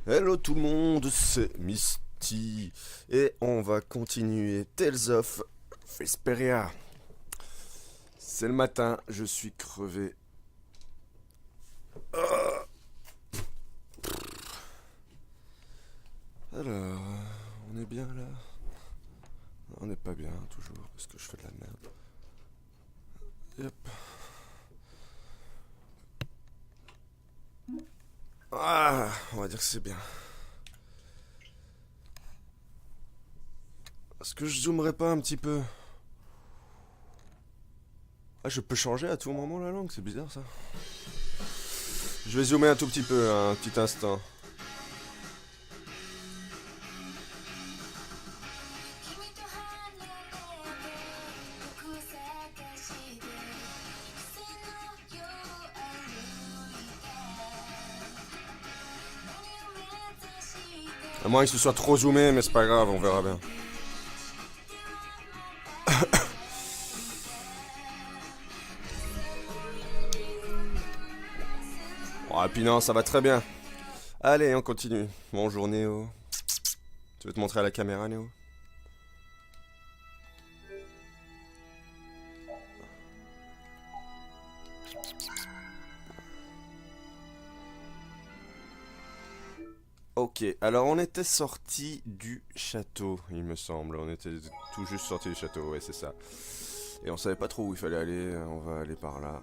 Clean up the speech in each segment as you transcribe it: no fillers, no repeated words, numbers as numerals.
Hello tout le monde, c'est Misty et on va continuer Tales of Vesperia. C'est le matin, je suis crevé. Ah. Alors, on est bien là? On n'est pas bien toujours parce que je fais de la merde. Yep. Ah, on va dire que c'est bien. Est-ce que je zoomerais pas un petit peu? Ah, je peux changer à tout moment la langue, c'est bizarre ça. Je vais zoomer un tout petit peu, un petit instant. À moins que ce soit trop zoomé, mais c'est pas grave, on verra bien. Oh, et puis non, ça va très bien. Allez, on continue. Bonjour Néo. Tu veux te montrer à la caméra, Néo? Ok, alors on était sorti du château, il me semble. On était tout juste sorti du château, ouais, c'est ça. Et on savait pas trop où il fallait aller, on va aller par là.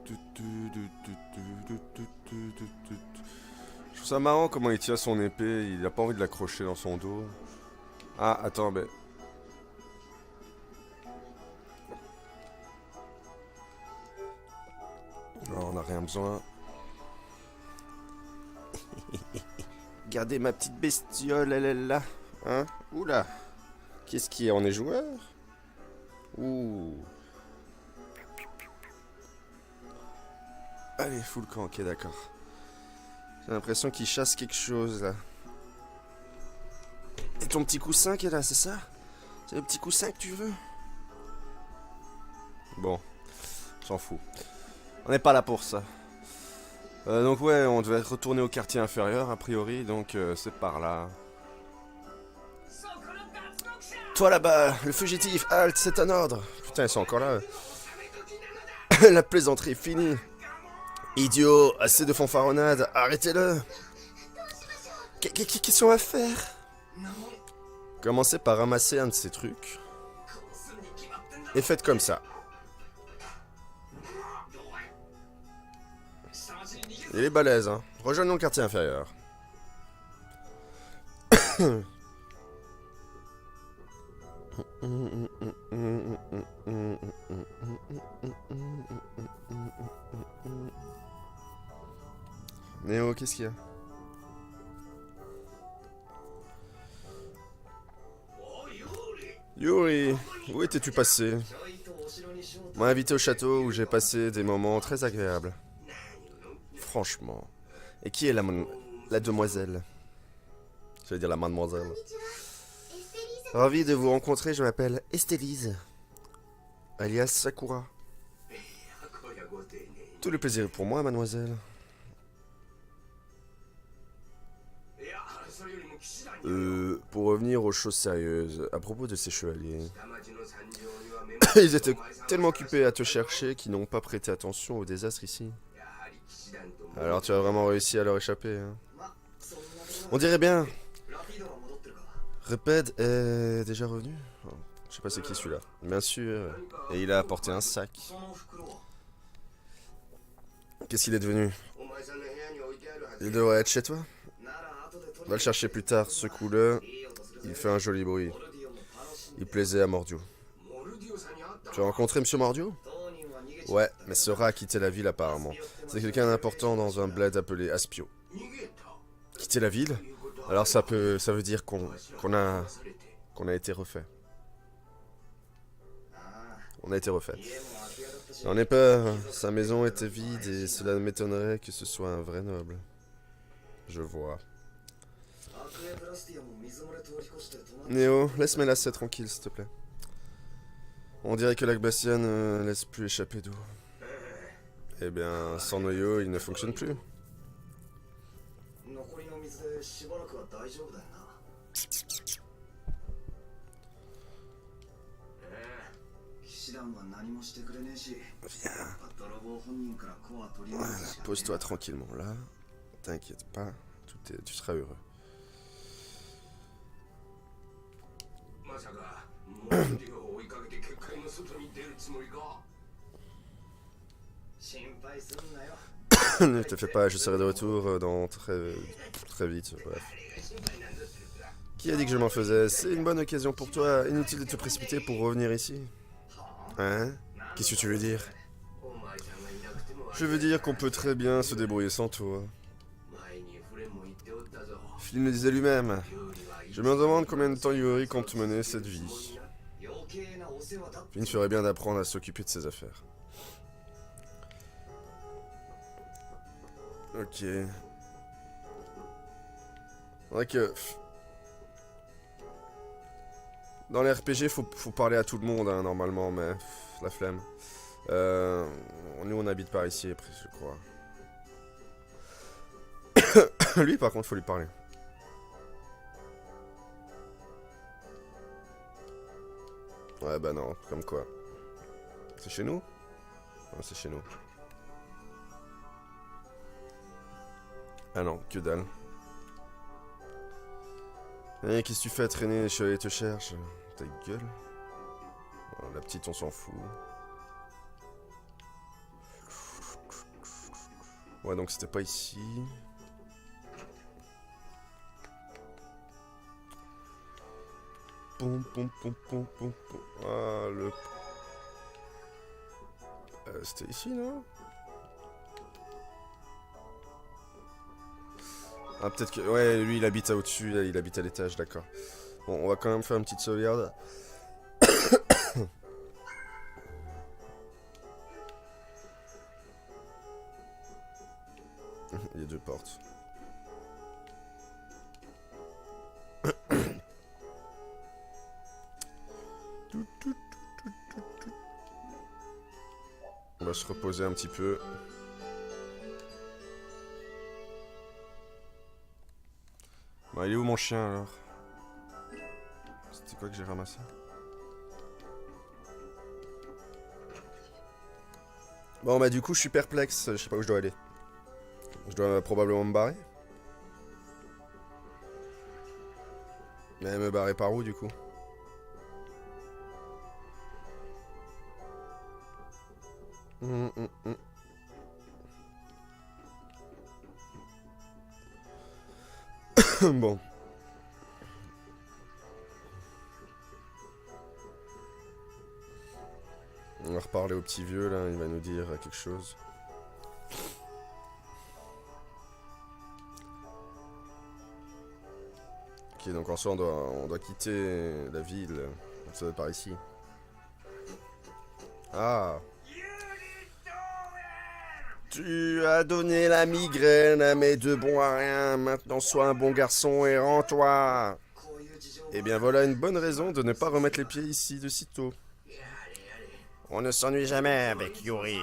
Je trouve ça marrant comment il tient son épée, il a pas envie de l'accrocher dans son dos. Ah, attends, mais... Non, on n'a rien besoin. Regardez ma petite bestiole, elle est là. Hein? Oula. Qu'est-ce qui est? On est joueur? Ouh. Allez, full camp, ok, d'accord. J'ai l'impression qu'il chasse quelque chose, là. Et ton petit coussin qui est là, c'est ça? C'est le petit coussin que tu veux? Bon, s'en fout. On n'est pas là pour ça. Donc ouais, on devait retourner au quartier inférieur, a priori, donc c'est par là. Toi là-bas, le fugitif, halte, c'est un ordre. Putain, ils sont encore là. La plaisanterie est finie. Idiot, assez de fanfaronnade, arrêtez-le. Qu'est-ce qu'on va faire? Commencez par ramasser un de ces trucs. Et faites comme ça. Il est balèze, hein. Rejoignons le quartier inférieur. Néo, qu'est-ce qu'il y a? Yuri, où étais-tu passé? M'a invité au château où j'ai passé des moments très agréables. Franchement. Et qui est la demoiselle? J'allais dire la mademoiselle. Ravi de vous rencontrer, je m'appelle Estélise, alias Sakura. Tout le plaisir est pour moi, mademoiselle. Pour revenir aux choses sérieuses, à propos de ces chevaliers. Ils étaient tellement occupés à te chercher qu'ils n'ont pas prêté attention au désastre ici. Alors tu as vraiment réussi à leur échapper, hein? On dirait bien. Reped est déjà revenu? Je sais pas c'est qui celui-là. Bien sûr. Et il a apporté un sac. Qu'est-ce qu'il est devenu? Il devrait être chez toi? Va le chercher plus tard, secoue-le. Il fait un joli bruit. Il plaisait à Mordio. Tu as rencontré Monsieur Mordio? Ouais, mais ce rat a quitté la ville apparemment. C'est quelqu'un d'important dans un bled appelé Aspio. Quitter la ville? Alors ça veut dire qu'on a été refait. On a été refait. J'en ai peur, sa maison était vide et cela m'étonnerait que ce soit un vrai noble. Je vois. Néo, laisse mes lacets tranquilles, s'il te plaît. On dirait que l'Akbasian ne laisse plus échapper d'eau. Eh bien, sans noyau, il ne fonctionne plus. Viens. Voilà, pose-toi tranquillement là. T'inquiète pas, tu seras heureux. Ne te fais pas, je serai de retour dans très vite, bref. Qui a dit que je m'en faisais? C'est une bonne occasion pour toi, inutile de te précipiter pour revenir ici. Hein? Qu'est-ce que tu veux dire? Je veux dire qu'on peut très bien se débrouiller sans toi. Phil me disait lui-même. Je me demande combien de temps Yuri compte mener cette vie. Phil ferait bien d'apprendre à s'occuper de ses affaires. Ok. C'est vrai que... Dans les RPG, faut parler à tout le monde, hein, normalement, mais... la flemme. Nous, on habite par ici, après, je crois. Lui, par contre, faut lui parler. Ouais, bah non, comme quoi. C'est chez nous? Ouais, c'est chez nous. Ah non, que dalle. Eh, qu'est-ce que tu fais à traîner? Je suis allé te chercher. Ta gueule. Oh, la petite, on s'en fout. Ouais, donc c'était pas ici. Pom pom pom pom pom pom. Ah, le... c'était ici, non? Ah, peut-être que... Ouais, lui, il habite au-dessus, il habite à l'étage, d'accord. Bon, on va quand même faire une petite sauvegarde. Il y a deux portes. On va se reposer un petit peu. Bon, il est où mon chien alors? C'était quoi que j'ai ramassé? Bon bah du coup je suis perplexe, je sais pas où je dois aller. Je dois probablement me barrer. Mais me barrer par où du coup? Bon. On va reparler au petit vieux là, il va nous dire quelque chose. Ok, donc en soi on doit quitter la ville. Ça doit être par ici. Ah. Tu as donné la migraine à mes deux bons à rien. Maintenant sois un bon garçon et rends-toi. Eh bien voilà une bonne raison de ne pas remettre les pieds ici de sitôt. On ne s'ennuie jamais avec Yuri.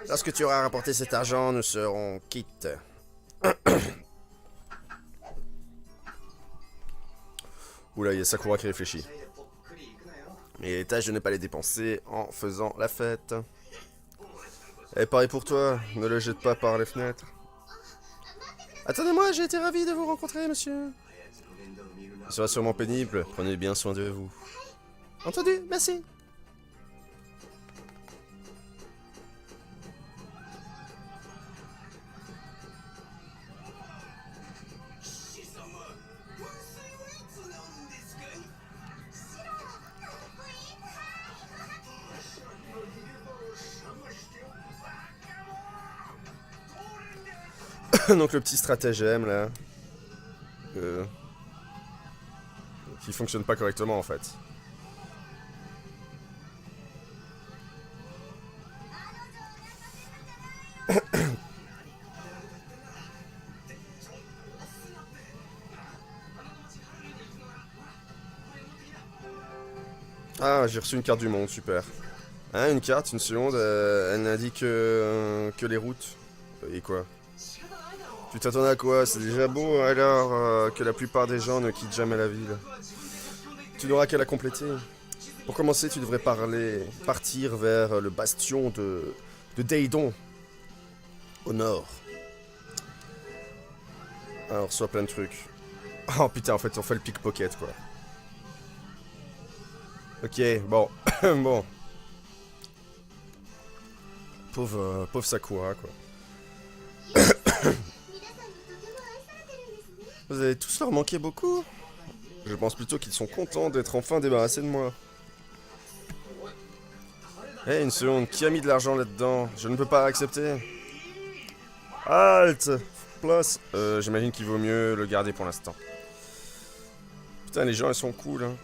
Lorsque tu auras rapporté cet argent, nous serons quittes. Oula, il y a Sakura qui réfléchit. Mais tâche de ne pas les dépenser en faisant la fête. Et pareil pour toi, ne le jette pas par les fenêtres. Attendez-moi, j'ai été ravi de vous rencontrer, monsieur. Ce sera sûrement pénible, prenez bien soin de vous. Entendu, merci. Donc le petit stratagème là. Qui fonctionne pas correctement en fait. Ah, j'ai reçu une carte du monde, super. Hein, une carte, une seconde, elle n'indique que les routes. Et quoi? Tu t'attends à quoi? C'est déjà beau alors que la plupart des gens ne quittent jamais la ville. Tu n'auras qu'à la compléter. Pour commencer, tu devrais partir vers le bastion de Deidon, au nord. Alors, soit plein de trucs. Oh putain, en fait, on fait le pickpocket, quoi. Ok, bon. Bon. Pauvre Sakura, quoi. Vous allez tous leur manquer beaucoup. Je pense plutôt qu'ils sont contents d'être enfin débarrassés de moi. Hé, une seconde, qui a mis de l'argent là-dedans? Je ne peux pas accepter. Halte! Place. J'imagine qu'il vaut mieux le garder pour l'instant. Putain, les gens, ils sont cool, hein.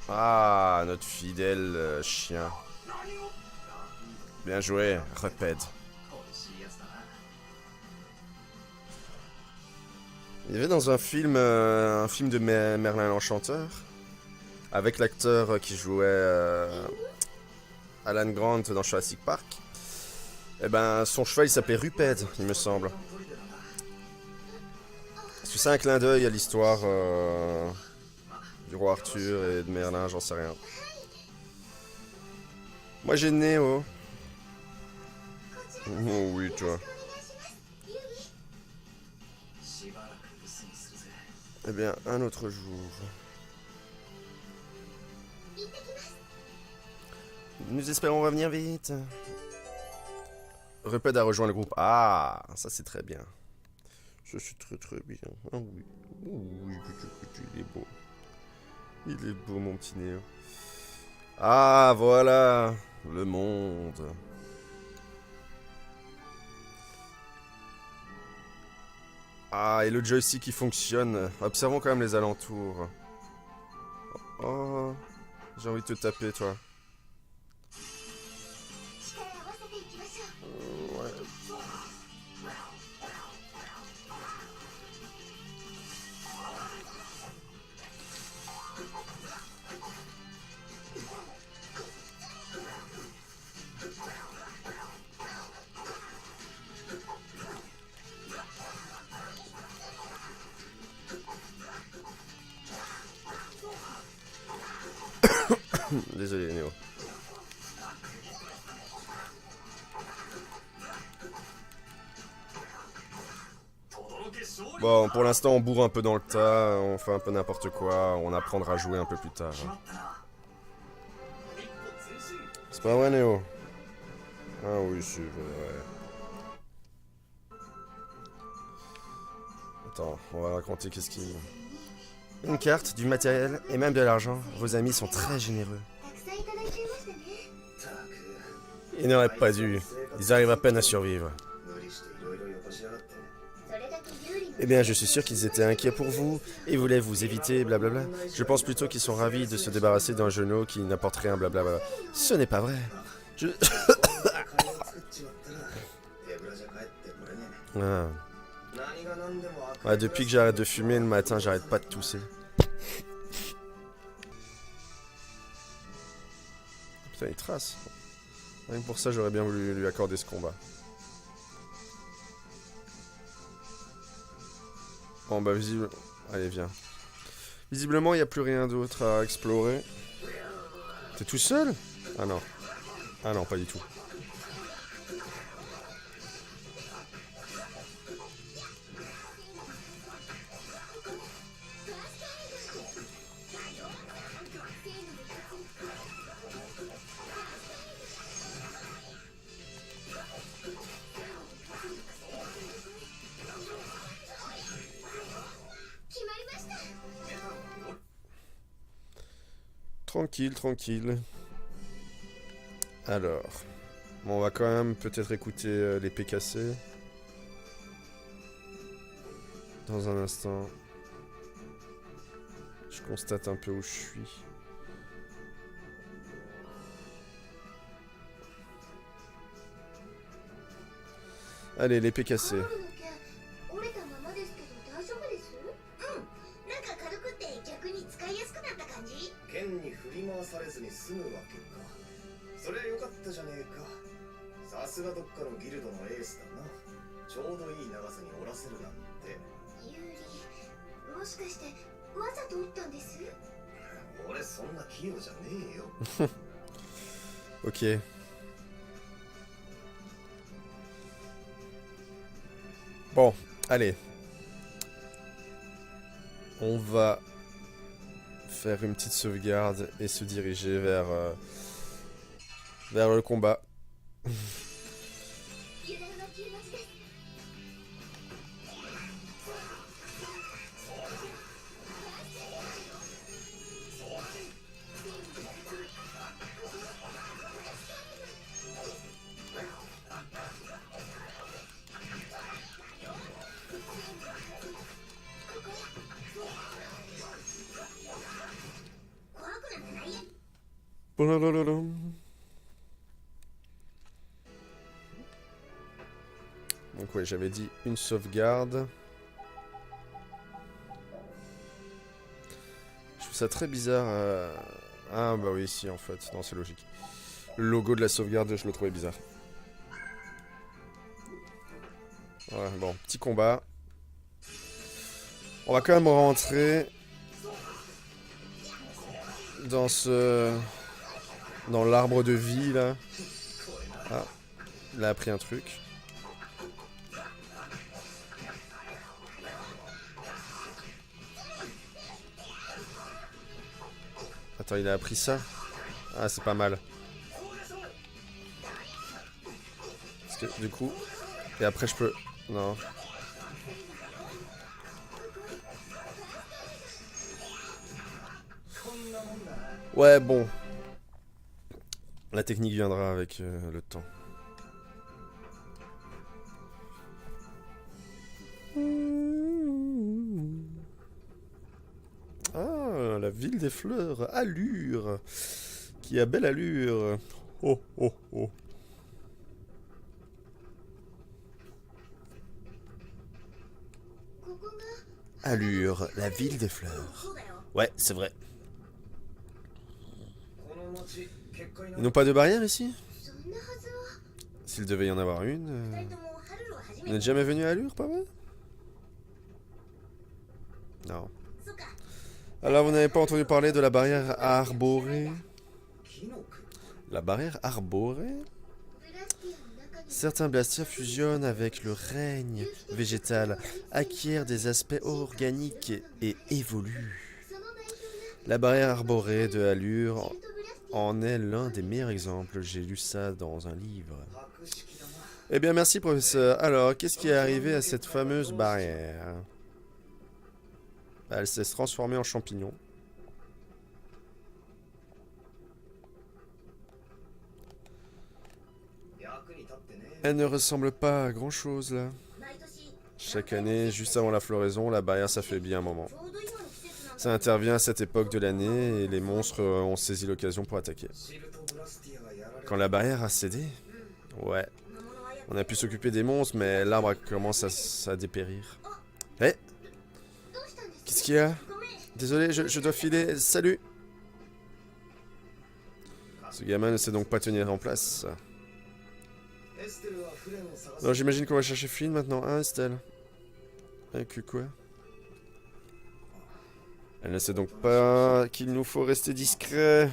Ah, notre fidèle chien. Bien joué, répète. Il y avait dans un film de Merlin l'Enchanteur, avec l'acteur qui jouait Alan Grant dans Jurassic Park. Eh ben, son cheval il s'appelait Ruped, il me semble. Est-ce que c'est un clin d'œil à l'histoire du roi Arthur et de Merlin, j'en sais rien. Moi j'ai Néo. Oh oui, toi. Eh bien, un autre jour. Nous espérons revenir vite. Ruped a rejoint le groupe. Ah, ça c'est très bien. Ça c'est très très bien. Ah oui. Oh, oui, il est beau. Il est beau mon petit Néo. Ah, voilà. Le monde. Ah, et le joystick qui fonctionne. Observons quand même les alentours. Oh, j'ai envie de te taper, toi. Ouais. Désolé, Néo. Bon, pour l'instant, on bourre un peu dans le tas, on fait un peu n'importe quoi, on apprendra à jouer un peu plus tard. C'est pas vrai, Néo? Ah oui, c'est vrai. Attends, on va raconter qu'est-ce qui... Une carte, du matériel et même de l'argent. Vos amis sont très généreux. Ils n'auraient pas dû. Ils arrivent à peine à survivre. Eh bien, je suis sûr qu'ils étaient inquiets pour vous et voulaient vous éviter, blablabla. Je pense plutôt qu'ils sont ravis de se débarrasser d'un genou qui n'apporte rien, blablabla. Ce n'est pas vrai. Je... ah. Ouais, depuis que j'arrête de fumer le matin, j'arrête pas de tousser. Putain, il trace. Rien que pour ça, j'aurais bien voulu lui accorder ce combat. Bon, bah, visible... Allez, viens. Visiblement, il n'y a plus rien d'autre à explorer. T'es tout seul? Ah non. Ah non, pas du tout. Tranquille, tranquille. Alors, bon, on va quand même peut-être écouter l'épée cassée. Dans un instant. Je constate un peu où je suis. Allez, l'épée cassée. 剣に振り回されずに済むわけか。それは良かったじゃねえか。さすがどっかのギルドのエースだな。ちょうどいい長さに折らせるなんて。ユーリ、もしかしてわざと撃ったんです？俺そんな器用じゃねえよ。Ok. Bon, allez. On va faire une petite sauvegarde et se diriger vers le combat. 油断は禁物です。怖くなんてないよ。Blablabla. Donc oui, j'avais dit une sauvegarde. Je trouve ça très bizarre. Ah bah oui, si en fait, non c'est logique. Le logo de la sauvegarde, je le trouvais bizarre. Ouais, bon, petit combat. On va quand même rentrer dans dans l'arbre de vie là. Ah, il a appris un truc. Attends, il a appris ça? Ah, c'est pas mal. Parce que du coup... Et après je peux... Non. Ouais, bon. La technique viendra avec le temps. Ah, la ville des fleurs, allure. Qui a belle allure. Oh, oh, oh. Allure, la ville des fleurs. Ouais, c'est vrai. Ils n'ont pas de barrière ici? S'il devait y en avoir une... Vous n'êtes jamais venu à Allure, pas vrai? Non. Alors, vous n'avez pas entendu parler de la barrière arborée? La barrière arborée? Certains blastières fusionnent avec le règne végétal, acquièrent des aspects organiques et évoluent. La barrière arborée de Allure en est l'un des meilleurs exemples. J'ai lu ça dans un livre. Eh bien, merci, professeur. Alors, qu'est-ce qui est arrivé à cette fameuse barrière? Elle s'est transformée en champignon. Elle ne ressemble pas à grand-chose, là. Chaque année, juste avant la floraison, la barrière s'affaiblit un moment. Ça intervient à cette époque de l'année et les monstres ont saisi l'occasion pour attaquer. Quand la barrière a cédé, ouais, on a pu s'occuper des monstres, mais l'arbre commence à dépérir. Eh? Qu'est-ce qu'il y a? Désolé, je dois filer. Salut! Ce gamin ne sait donc pas tenir en place. Alors j'imagine qu'on va chercher Flynn maintenant, hein, Estelle? Avec quoi? Elle ne sait donc pas qu'il nous faut rester discret.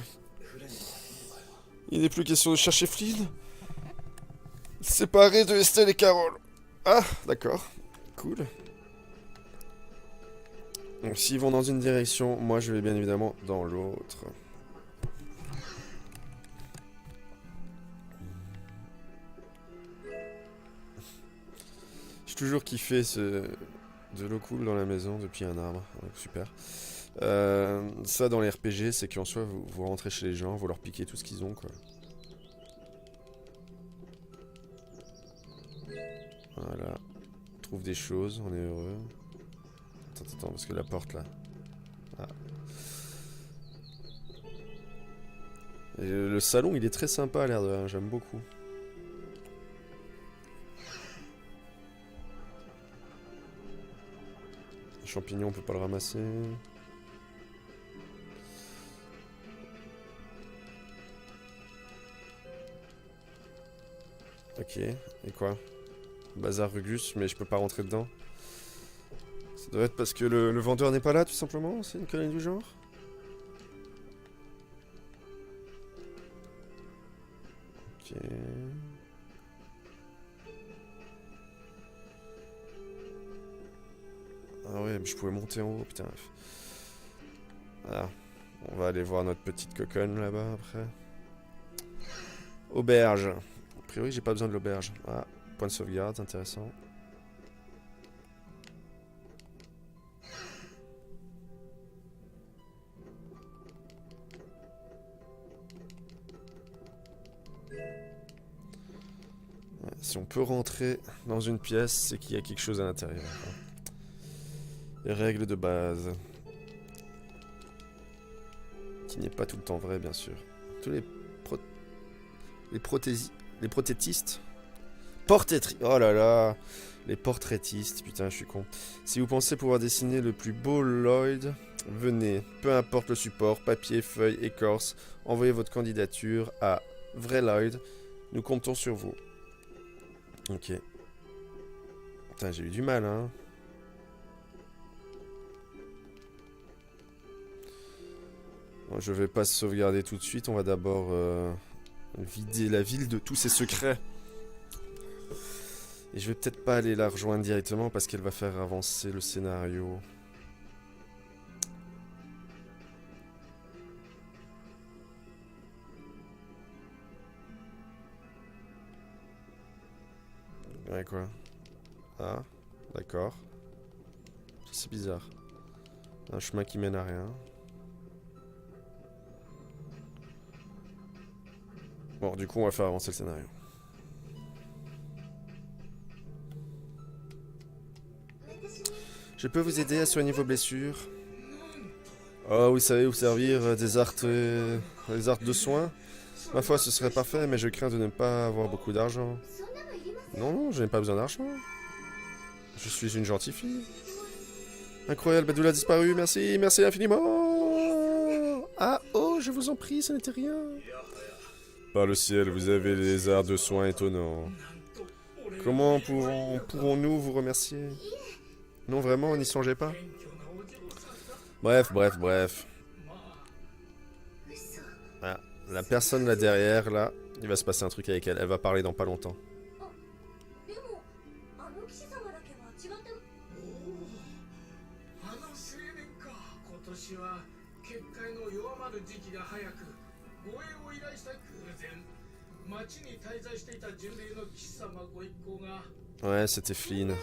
Il n'est plus question de chercher Flynn. Séparé de Estelle et Carole. Ah, d'accord. Cool. Donc s'ils vont dans une direction, moi je vais bien évidemment dans l'autre. J'ai toujours kiffé de l'eau cool dans la maison depuis un arbre. Donc, super. Ça dans les RPG, c'est qu'en soi vous rentrez chez les gens, vous leur piquez tout ce qu'ils ont, quoi. Voilà. On trouve des choses, on est heureux. Attends, parce que la porte là. Ah. Et le salon il est très sympa à l'air de rien, j'aime beaucoup. Le champignon on peut pas le ramasser. Ok, et quoi? Bazar Rugus, mais je peux pas rentrer dedans. Ça doit être parce que le vendeur n'est pas là, tout simplement? C'est une connerie du genre? Ok... Ah ouais, mais je pouvais monter en haut, putain. Voilà. On va aller voir notre petite coconne là-bas après. Auberge. A priori, j'ai pas besoin de l'auberge. Ah, point de sauvegarde, intéressant. Si on peut rentrer dans une pièce, c'est qu'il y a quelque chose à l'intérieur. Les règles de base. Qui n'est pas tout le temps vrai, bien sûr. Tous les prothétistes. Oh là là. Les portraitistes, putain, je suis con. Si vous pensez pouvoir dessiner le plus beau Lloyd, venez. Peu importe le support, papier, feuille, écorce, envoyez votre candidature à Vrai Lloyd. Nous comptons sur vous. Ok. Putain, j'ai eu du mal, hein. Bon, je vais pas sauvegarder tout de suite. On va d'abord vider la ville de tous ses secrets. Et je vais peut-être pas aller la rejoindre directement parce qu'elle va faire avancer le scénario. Ouais, quoi? Ah, d'accord. C'est bizarre. Un chemin qui mène à rien. Bon, du coup, on va faire avancer le scénario. Je peux vous aider à soigner vos blessures. Oh, vous savez vous servir des arts de soins? Ma foi, ce serait parfait, mais je crains de ne pas avoir beaucoup d'argent. Non, non, je n'ai pas besoin d'argent. Je suis une gentille fille. Incroyable, Badoula a disparu, merci, merci infiniment. Ah, oh, je vous en prie, ce n'était rien. Par le ciel, vous avez les arts de soins étonnants. Comment pourrons-nous vous remercier? Non, vraiment, on n'y songeait pas. Bref. Ah, la personne là derrière, là, il va se passer un truc avec elle. Elle va parler dans pas longtemps. Ouais, c'était Flynn.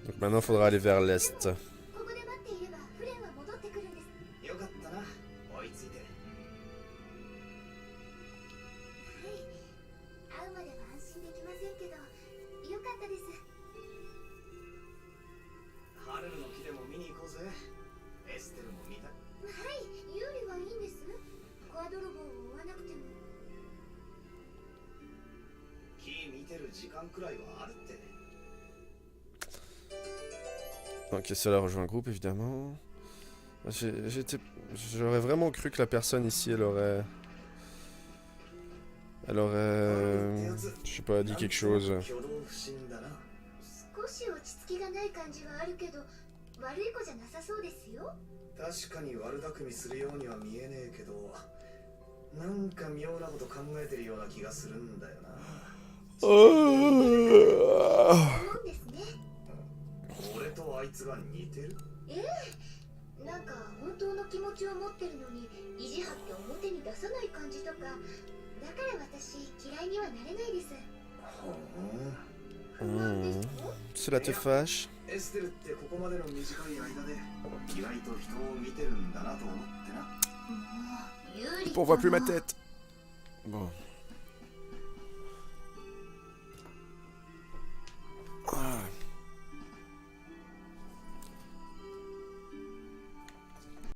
Donc maintenant, il faudra aller vers l'est. Ok, cela rejoint le groupe, évidemment. J'aurais vraiment cru que la personne ici, elle aurait... je sais pas, dit quelque chose. Cela te fâche? On voit plus ma tête. Bon.